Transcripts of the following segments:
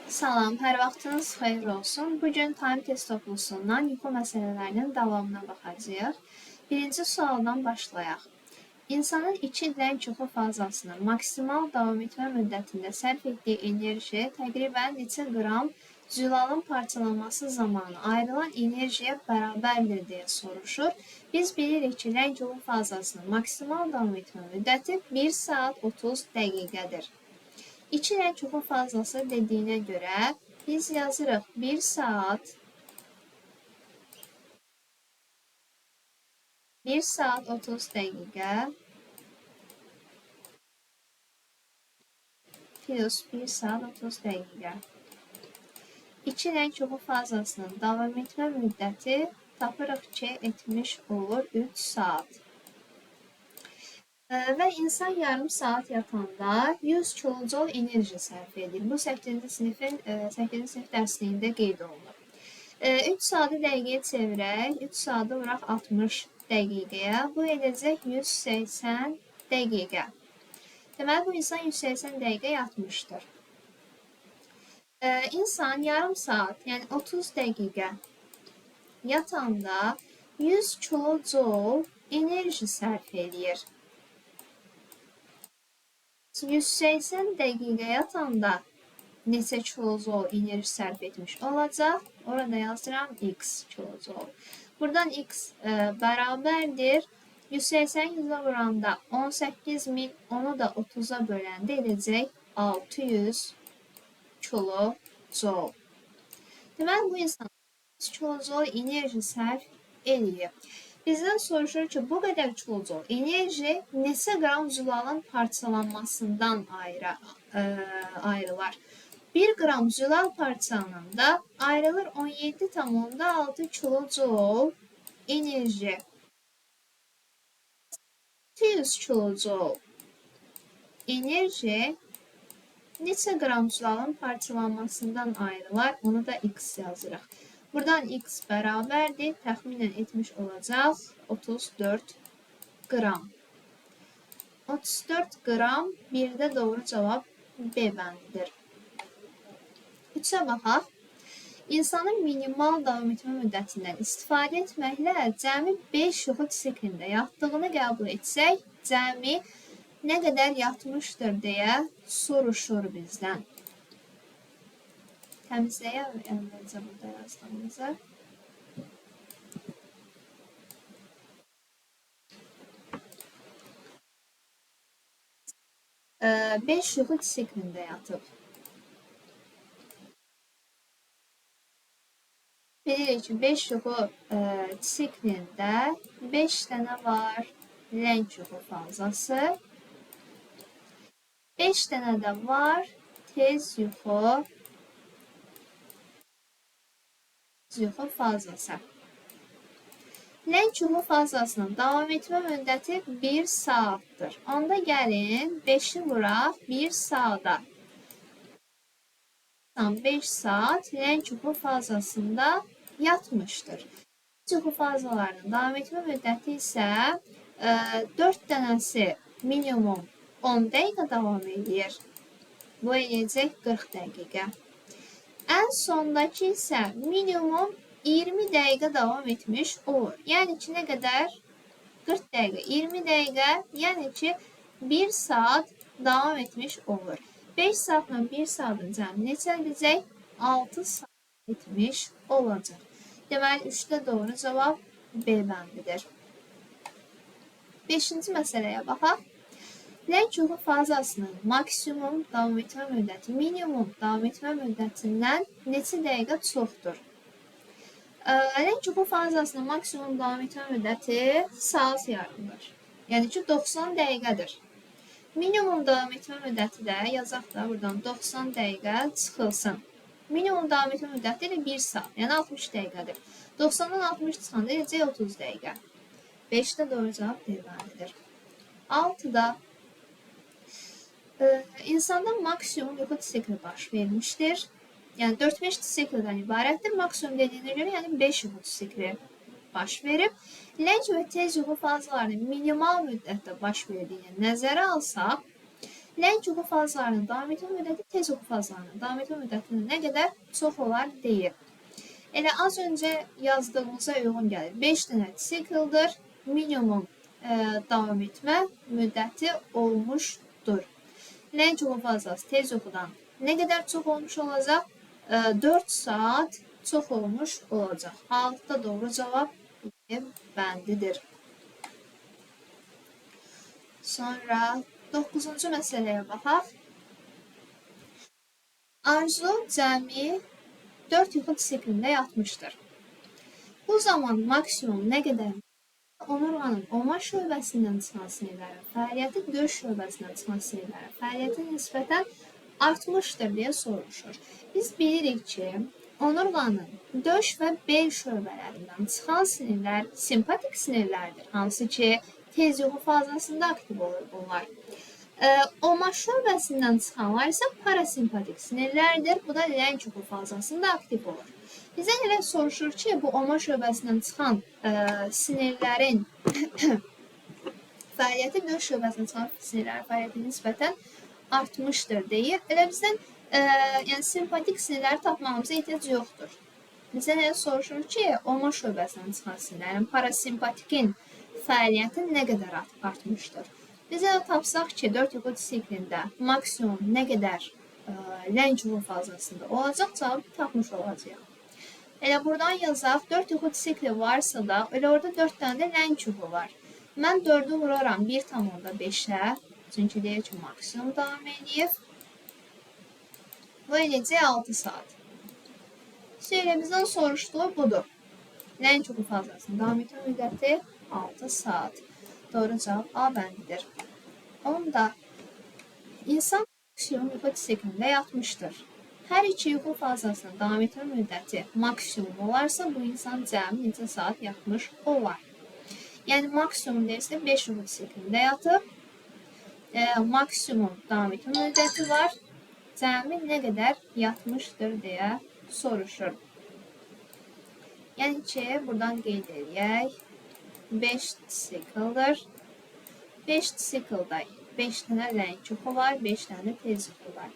Salam, hər vaxtınız xeyir olsun. Bugün time test toplusundan yuxu məsələlərinin davamına baxacağıq. Birinci sualdan başlayaq. İnsanın 2 ildən çoxu fazasının maksimal davam etmə müddətində sərf etdiyi enerji təqribən neçə qram zülalın parçalanması zamanı ayrılan enerjiyə bərabərdir deyə soruşur. Biz bilirik ki, Lənçovun fazasının maksimal davam etmə müddəti 1 saat 30 dəqiqədir. 2 ilə çoxun fazlası dediyinə görə biz yazırıq 1 saat 30 dəqiqə plus 1 saat 30 dəqiqə. 2 ilə çoxun fazlasının davam etmə müddəti tapırıq ki, etmiş olur 3 saat. Və insan yarım saat yatanda 100 kilojul enerji sərf edir. Bu 8-ci sinif dərsliyində qeyd olunur. 3 saatı dəqiqəyə çevirək, 3 saatı vuraq 60 dəqiqəyə, bu edəcək 180 dəqiqə. Deməli, bu insan 180 dəqiqə yatmışdır. İnsan yarım saat, yəni 30 dəqiqə yatanda 100 kilojul enerji sərf edir. 180 dəqiqə yatanda neçə kilojul enerji sərf etmiş olacaq? Orada yazıram x kilojul. Buradan x bərabərdir. 180 100-ə vuranda 18.000, onu da 30-a böləndə edəcək 600 kilojul. Deməli, bu insan 100 kilojul enerji sərf edir. Bizdən soruşur ki, bu qədər kilojul enerji neçə qram zülalın parçalanmasından ayrılar. 1 qram zülal parçalananda ayrılır 17,6 kilojul enerji. 200 kilojul enerji neçə qram zülalın parçalanmasından ayrılar, onu da x yazırıq. Buradan x bərabərdir, təxminən etmiş olacaq 34 qram. 34 qram, bir də doğru cavab B bəndidir. 3-ə baxaq. İnsanın minimal davam etmə müddətindən istifadə etməklə cəmi 5 yuxu siklində yatdığını qəbul etsək, cəmi nə qədər yatmışdır deyə soruşur bizdən. Təmizləyək əvvəlcə burada yazdığımızı. Beş yuxu siklində yatıb. Bilirik ki, 5 yuxu siklində 5 dənə var lənc yuxu fazası. 5 dənə də var tez yuxu fazası. Lənc yuxu fazasının davam etmə müddəti 1 saatdır. Onda gəlin 5-i vuraq 1 saata. 5 saat lənc yuxu fazasında yatmışdır. Lənc yuxu fazalarının davam etmə müddəti isə 4 dənəsi minimum 10 dəqiqə davam edir. Bu eləyəcək 40 dəqiqə. Ən sondakı isə minimum 20 dəqiqə davam etmiş olur. Yəni ki, nə qədər? 40 dəqiqə, 20 dəqiqə, yəni ki, 1 saat davam etmiş olur. 5 saatla 1 saatın cəmi neçə edəcək? 6 saat etmiş olacaq. Deməli, 3-də doğru cavab B bəndidir. 5-ci məsələyə baxaq. Lənc yuxu fazasının maksimum davam etmə müddəti minimum davam etmə müddətindən neçə dəqiqə çoxdur? Lənc yuxu fazasının maksimum davam etmə müddəti saat yarımdır. Yəni ki, 90 dəqiqədir. Minimum davam etmə müddəti də yazaq da buradan 90 dəqiqə çıxılsın. Minimum davam etmə müddəti də 1 saat, yəni 60 dəqiqədir. 90-dan 60 çıxanda edəcək 30 dəqiqə. 5-də doğru cavab D bəndidir. 6-da İnsanda maksimum yuxu sikli baş vermişdir. Yəni 4-5 sikldən ibarətdir. Maksimum dediyinə görə, yəni 5 yuxu sikli baş verib. Lənc və tez yuxu fazalarının minimal müddətdə baş verdiyini nəzərə alsaq, Lənc yuxu fazalarının davam etmə müddəti tez yuxu fazalarının davam etmə müddətindən nə qədər çox olar deyir. Elə az öncə yazdığımıza uyğun gəlir. 5 dənə sikldır, minimum davam etmə müddəti olmuşdur. Lənc yuxu fazası tez yuxudan nə qədər çox olmuş olacaq? 4 saat çox olmuş olacaq. Altıda doğru cavab bəndidir. Sonra 9-cu məsələyə baxaq. Arzu cəmi 4 yuxu siklində yatmışdır. Bu zaman maksimum nə qədər onurğanın oma şöbəsindən çıxan sinirlərin fəaliyyəti döş şöbəsindən çıxan sinirlərin fəaliyyəti nisbətən artmışdır deyə soruşur. Biz bilirik ki, onurğanın döş və bel şöbələrindən çıxan sinirlər simpatik sinirlərdir, hansı ki, tez yuxu fazasında aktiv olur bunlar. Oma şöbəsindən çıxanlar isə parasimpatik sinirlərdir. Bu da lənc yuxu fazasında aktiv olur. Bizə elə soruşur ki, bu oma şöbəsindən çıxan sinirlərin fəaliyyəti döş şöbəsindən çıxan sinirlərin fəaliyyəti nisbətən artmışdır deyir. Elə bizdən yəni simpatik sinirləri tapmağımıza ehtiyac yoxdur. Bizə elə soruşur ki, oma şöbəsindən çıxan sinirlərin parasimpatikin fəaliyyəti nə qədər artmışdır. Bizə tapsaq ki, 4 yuxu siklində maksimum nə qədər lənc yuxu fazasında olacaq, cavabı tapmış olacaq. Elə buradan yazaq, 4 yuxu sikli varsa da, elə orada 4 dənə də lənc yuxu var. Mən 4'ü vuraram 1,5'ə, çünki deyir ki, maksimum davam edib. Bu eləcək 6 saat. Elə bizdən soruşduğu budur. Lənc yuxu fazasının davam etmə müddəti 6 saat. Doğru cavab A bəndidir. Onda insan maksimum yuxu siklində yatmışdır. Hər iki yuxu fazasının davam etmə müddəti maksimum olarsa, bu insan cəmi neçə saat yatmış olar. Yəni maksimum deyirsə 5 yuxu siklində yatıb, maksimum davam etmə müddəti var, cəmi nə qədər yatmışdır deyə soruşur. Yəni ki, buradan qeyd edək. 5 sikldır. 5 siklda 5 dənə lənc yuxu var, 5 dənə tez yuxu var.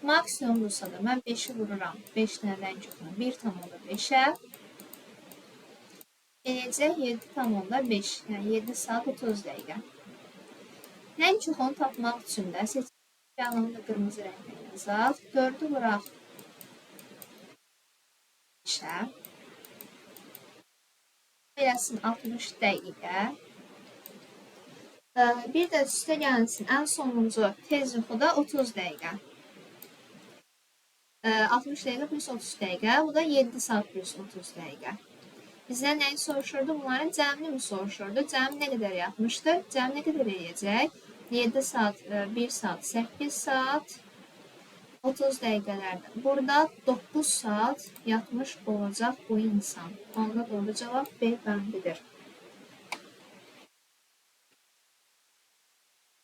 Maksimumdursa da mən 5'i vururam. 5 dənə lənc yuxunu 1,5'ə. Eləcək 7,5. Yəni 7 saat 30 dəqiqə. Lənc yuxunu tapmaq üçün də seçilmiş yanında qırmızı rənglə yazaq. 4'ü vuraq 5'ə. Eləsin 60 dəqiqə. Bir də üstə gəlsin ən sonuncu tez yuxuda 30 dəqiqə. 60 dəqiqə plus 30 dəqiqə. Bu da 7 saat plus 30 dəqiqə. Bizdən nəyi soruşurdu? Bunların cəmini mi soruşurdu? Cəmi nə qədər yatmışdır? Cəmi nə qədər eləyəcək? 7 saat, 1 saat, 8 saat, 30 dəqiqələrdə. Burada 9 saat yatmış olacaq bu insan. Onda doğru cavab B bəndidir.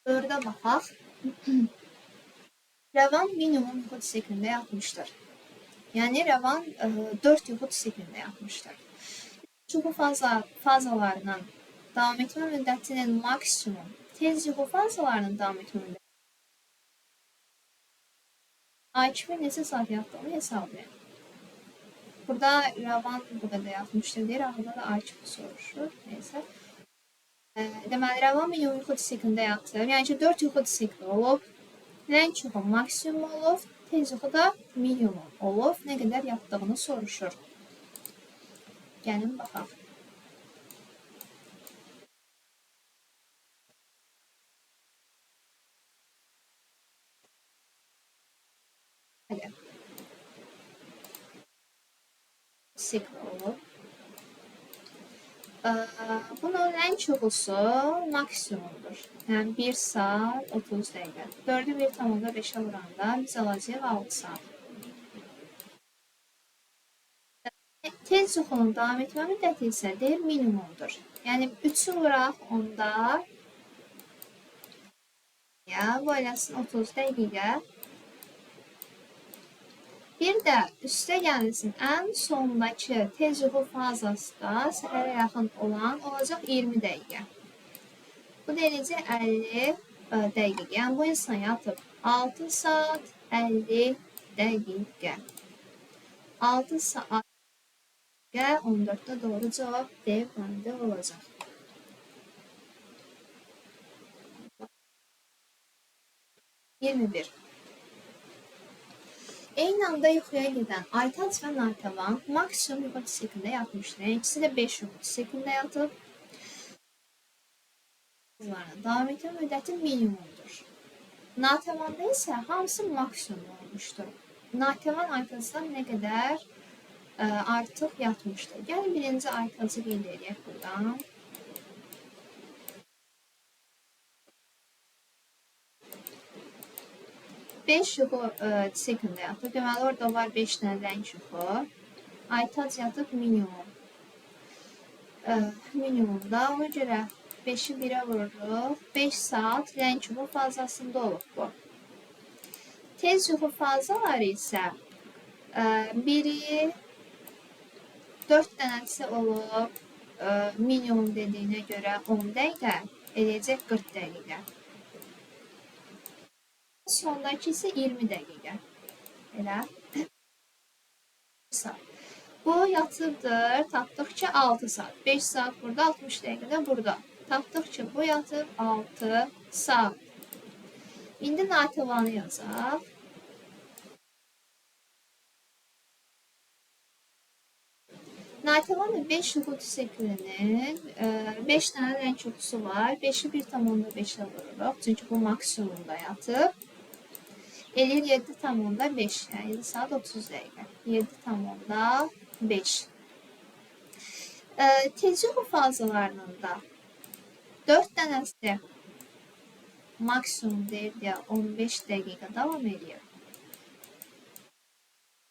4'ə baxaq. Rəvan minimum yuxu siklində yatmışdır. Yəni Rəvan 4 yuxu siklində yatmışdır. Yuxu fazalarının davam etmə müddətinin maksimum tez yuxu fazalarının davam etmə müddəti Akif'in neçə saat yatdığını hesablayın. Burada Rəvan bu qədər yatmışdır deyir. Axırda da Akif'i soruşur. Neysə. Deməli, Rəvan minimum yuxu siklində yatır. Yəni ki, 4 yuxu sikli olub. Lənc yuxu maksimum olub. Tez yuxu da minimum olub. Nə qədər yatdığını soruşur. Gəlin baxaq. Sikli olub. Bunun lənc yuxusu maksimumdur. Yəni 1 saat 30 dəqiqə. 4'ü 1,5'ə vuranda biz alacağıq 6 saat. Tez yuxunun davam etmə müddəti isə deyir minimumdur. Yəni 3'ü vuraq onda bu eləsin 30 dəqiqə. Bir də üstə gəlsin ən sondakı tez yuxu fazası da səhərə yaxın olan olacaq 20 dəqiqə. Bu da eləcək 50 dəqiqə. Yəni bu insan yatıb 6 saat 50 dəqiqə. 6 saat 14'te doğru cevap D bende olacak. Bir. Eyni anda yuxuya gedən Aytac və Natəvan maksimum yuxu siklində yatmışdır. Yəni ikisi də 5 yuxu siklində yatıb. Davam etmə müddəti minimumdur. Natəvanda isə hamısı maksimum olmuşdur. Natəvan Aytacdan nə qədər artıq yatmışdır. Gəlin birinci Aytacı qeyd edək buradan. Beş yuxu siklində yatıb. Deməli, orada var 5 dənə rəng yuxu. Aytac yatıb minimum. Minimumda. Ona görə 5'i 1'e vururuq. 5 saat rəng yuxu fazasında olub bu. Tez yuxu fazaları isə biri 4 dənəsi olub. Minimum dediyinə görə 10 dəqiqə, eləyəcək 40 dəqiqə. Sondakı ise 20 dəqiqə. Elə. Bu yatıbdır. Tapdıqca 6 saat. 5 saat burada, 60 dəqiqə də burada. Tapdıqca bu yatıb 6 saat. İndi Natəvanı yazaq. Natəvanın 5 yuxu siklinin 5 dənə rəng yuxusu var. 5'i 1,5'e vururuq. Çünki bu maksimumda yatıb. Eləyir 7,5. Yəni 7 saat 30 dəqiqə. 7,5. Tez yuxu fazalarının da 4 dənəsi maksimum deyir deyə 15 dəqiqə davam edir.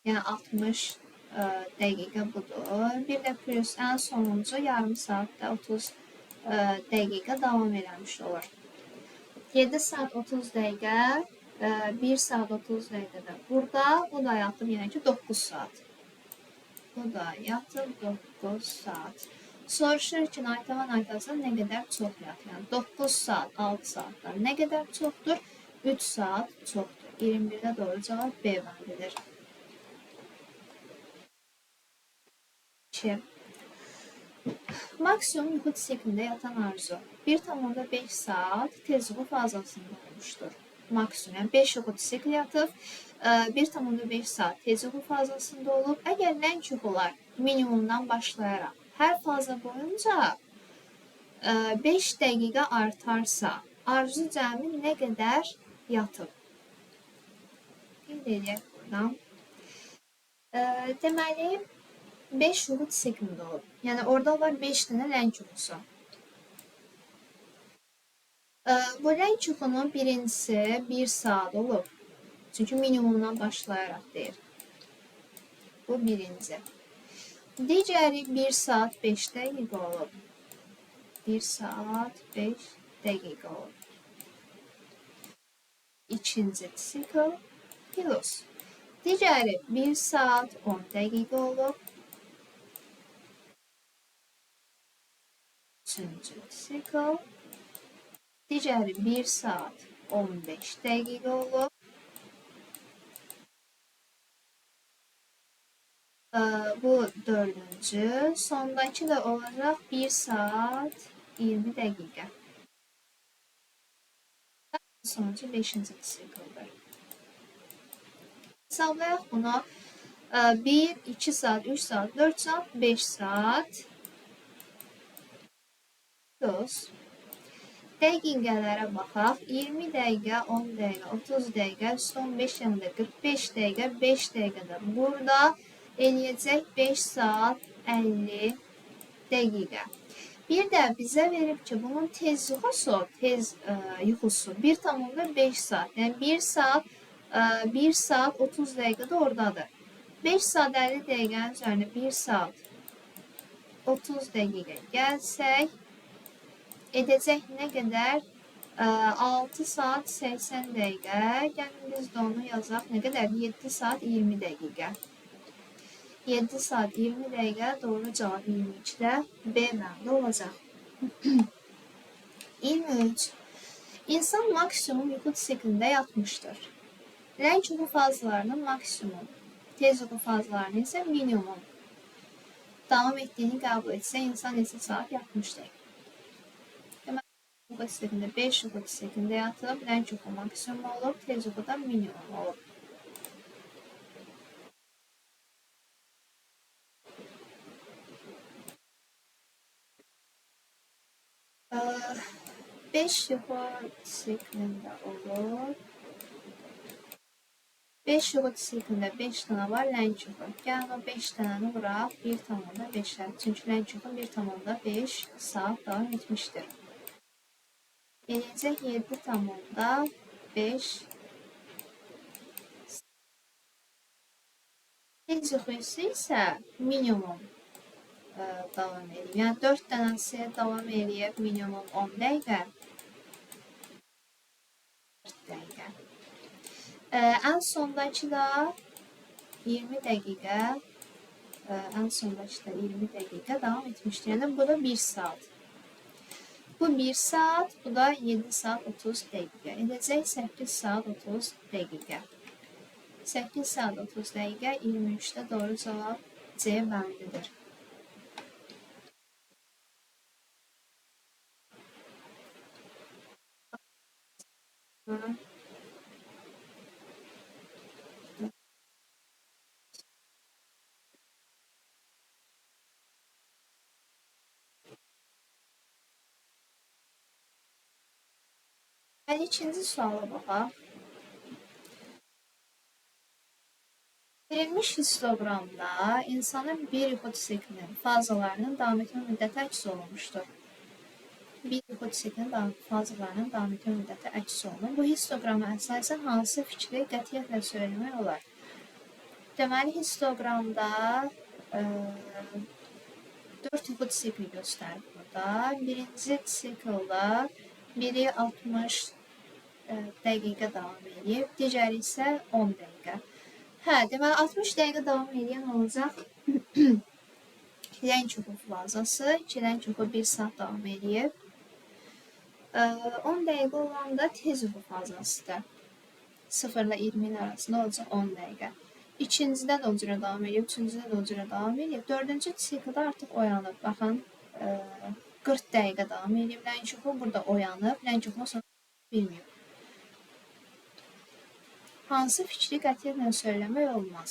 Yəni 60 dəqiqə budur. Bir də plus ən sonuncu yarım saatda 30 dəqiqə davam eləmiş olur. 7 saat 30 dəqiqə, 1 saat 30 dəqiqə də burada. O da yatıb yenə ki 9 saat. Bu da yatıb 9 saat. Soruşur ki, Natəvan Aytacdan nə qədər çox yatır? Yəni 9 saat, 6 saatdan nə qədər çoxdur? 3 saat çoxdur. 21'də doğru cavab B bəndidir. 2. Maksimum yuxu siklində yatan arzu 1,5 saat tez yuxu fazasında olmuşdur. Maksimum, yəni 5 yuxu sikli yatıb, 1,5 saat tez yuxu fazasında olub. Əgər rəng yuxular minimumdan başlayaraq hər faza boyunca 5 dəqiqə artarsa, arzu cəmi nə qədər yatıb? Qeyd edək buradan. Deməli, 5 yuxu siklində olub. Yəni orada var 5 dənə rəng yuxusu. Bu rəng yuxunun birincisi 1 saat olub. Çünki minimumdan başlayaraq deyir. Bu birinci. Digəri 1 saat 5 dəqiqə olub. 1 saat 5 dəqiqə olub. İkinci sikl plus. Digəri 1 saat 10 dəqiqə olub. Üçüncü sikl. Digəri 1 saat 15 dəqiqə olub. Bu dördüncü. Sondakı da olacaq 1 saat 20 dəqiqə. Sonuncu 5-ci sikldir. Hesablayaq bunu. 1, 2 saat, 3 saat, 4 saat, 5 saat. Plus. Dəqiqələrə baxaq. 20 dəqiqə, 10 dəqiqə, 30 dəqiqə, 15 yanında 45 dəqiqə, 5 dəqiqədə burada eləyəcək 5 saat 50 dəqiqə. Bir də bizə verib ki, bunun tez yuxusu 1,5 saat. Yəni 1 saat 30 dəqiqə də oradadır. 5 saat 50 dəqiqənin üzərinə 1 saat 30 dəqiqə gəlsək, edəcək nə qədər? 6 saat 80 dəqiqə. Gəlin biz də onu yazaq. Nə qədər? 7 saat 20 dəqiqə. 7 saat 20 dəqiqə doğru cavab 22'də B məndə olacaq. 23. İnsan maksimum yuxu siklində yatmışdır. Lənç yuxu fazlarının maksimum, tez yuxu fazlarının isə minimum davam etdiyini qəbul etsə, insan neçə saat yatmışdır? Deməli, yuxu siklində 5 yuxu siklində yatıb, lənç yuxu maksimum olub, tez yuxu da minimum olub. 5 yuxu siklində olur. 5 yuxu siklində 5 dənə var lənç yuxu. Gəlin o 5 dənəni vuraq 1,5-ə. Çünki lənç yuxu 1,5 saat davam etmişdir. Eləcək 7,5 tez yuxu isə minimum davam edir. Yəni 4 dənəsi davam edir minimum 10 dəqiqə. 4 dəqiqə. Ən sondakı da 20 dəqiqə. Ən sondakı da 20 dəqiqə davam etmişdir. Yəni bu da 1 saat. Bu 1 saat, bu da 7 saat 30 dəqiqə. Edəcək 8 saat 30 dəqiqə. 8 saat 30 dəqiqə 23-də doğru cavab C bəndidir. Hələ ikinci suala baxaq. Verilmiş histoqramda insanın bir yuxu siklinin fazalarının davam etmə müddəti əks olunmuşdur. Bir yuxu siklinin fazalarının davam etmə müddəti əks olunur. Bu histoqrama əsasən hansı fikri qətiyyətlə söyləmək olar? Deməli, histoqramda 4 yuxu sikli göstərir burada. Birinci siklda biri 60 dəqiqə davam edir, digəri isə 10 dəqiqə. Deməli 60 dəqiqə davam edən olacaq lənç yuxu fazası, lənç yuxu 1 saat davam edir. 10 dəqiqə olan da tez yuxu fazasıdır. 0 ilə 20-nin arasında olacaq 10 dəqiqə. İkincidə də o cürə davam edir, üçüncüdə də o cürə davam edir. Dördüncü siklda artıq oyanıb. Baxın, 40 dəqiqə davam edir lənç yuxu, burada oyanıb, lənç yuxu sonra bilməyib. Hansı fikri qətiyyətlə söyləmək olmaz?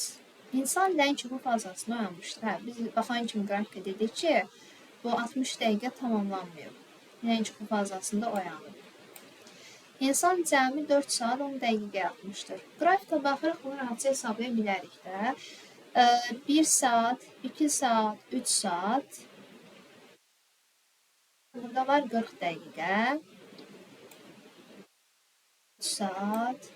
İnsan lənç yuxu fazasında oyanmışdır. Biz baxan kimi qrafikə dedik ki, bu 60 dəqiqə tamamlanmıyor. Lənç yuxu fazasında oyanıb. İnsan cəmi 4 saat 10 dəqiqə yatmışdır. Qrafikə baxırıq, bunu rahatca hesablaya bilərik də. 1 saat, 2 saat, 3 saat. Burada var 40 dəqiqə. 3 saat.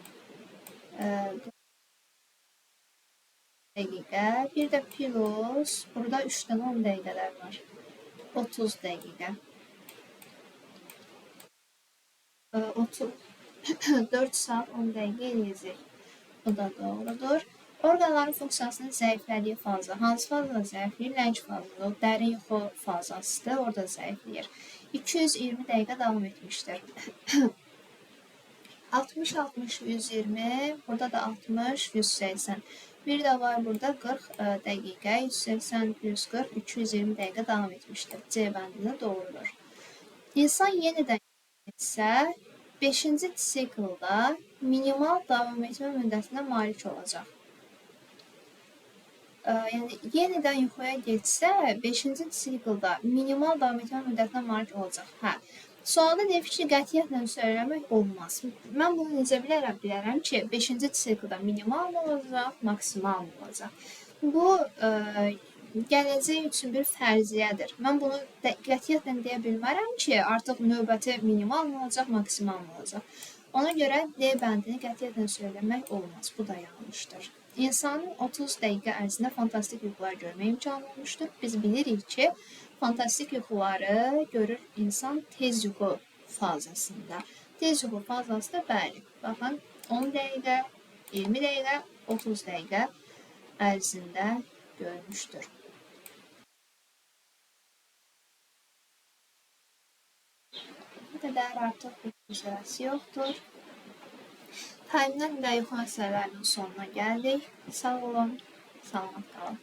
Dəqiqə. Bir də plus, burada 3-dən 10 dəqiqələr var. 30 dəqiqə. 4 saat 10 dəqiqə eləyəcək. Bu da doğrudur. Orqanların funksiyasının zəiflədiyi faza. Hansı fazada zəifləyir? Lənç fazada. O dərin yuxu fazasıdır. Orada zəifləyir. 220 dəqiqə davam etmişdir. 60, 60, 120. Burada da 60, 180. Bir də var burada 40 dəqiqə. 180, 140, 220 dəqiqə davam etmişdir. C bəndində doğrudur. İnsan yenidən etsə, 5-ci siklda minimal davam etmə müddətinə malik olacaq. Yəni, yenidən yuxuya getsə, 5-ci siklda minimal davam etmə müddətinə malik olacaq. Sualda deyir ki, qətiyyətlə söyləmək olmaz. Mən bunu necə bilərəm? Bilərəm ki, 5-ci siklda minimal mı olacaq, maksimal mı olacaq? Bu, gələcək üçün bir fərziyyədir. Mən bunu qətiyyətlə deyə bilmərəm ki, artıq növbəti minimal mı olacaq, maksimal mı olacaq. Ona görə D bəndini qətiyyətlə söyləmək olmaz. Bu da yanlışdır. İnsanın 30 dəqiqə ərzində fantastik yuxular görmək imkanı olmuşdur. Biz bilirik ki, fantastik yuxuları görür insan tez yuxu fazasında. Tez yuxu fazası da bəli. Baxın, 10 dəqiqə, 20 dəqiqə, 30 dəqiqə ərzində görmüşdür. qədər, artıq bir güzərəsi yoxdur. Time-dən də yuxu məsələlərinin sonuna gəldik. Sağ olun, salamat qalın.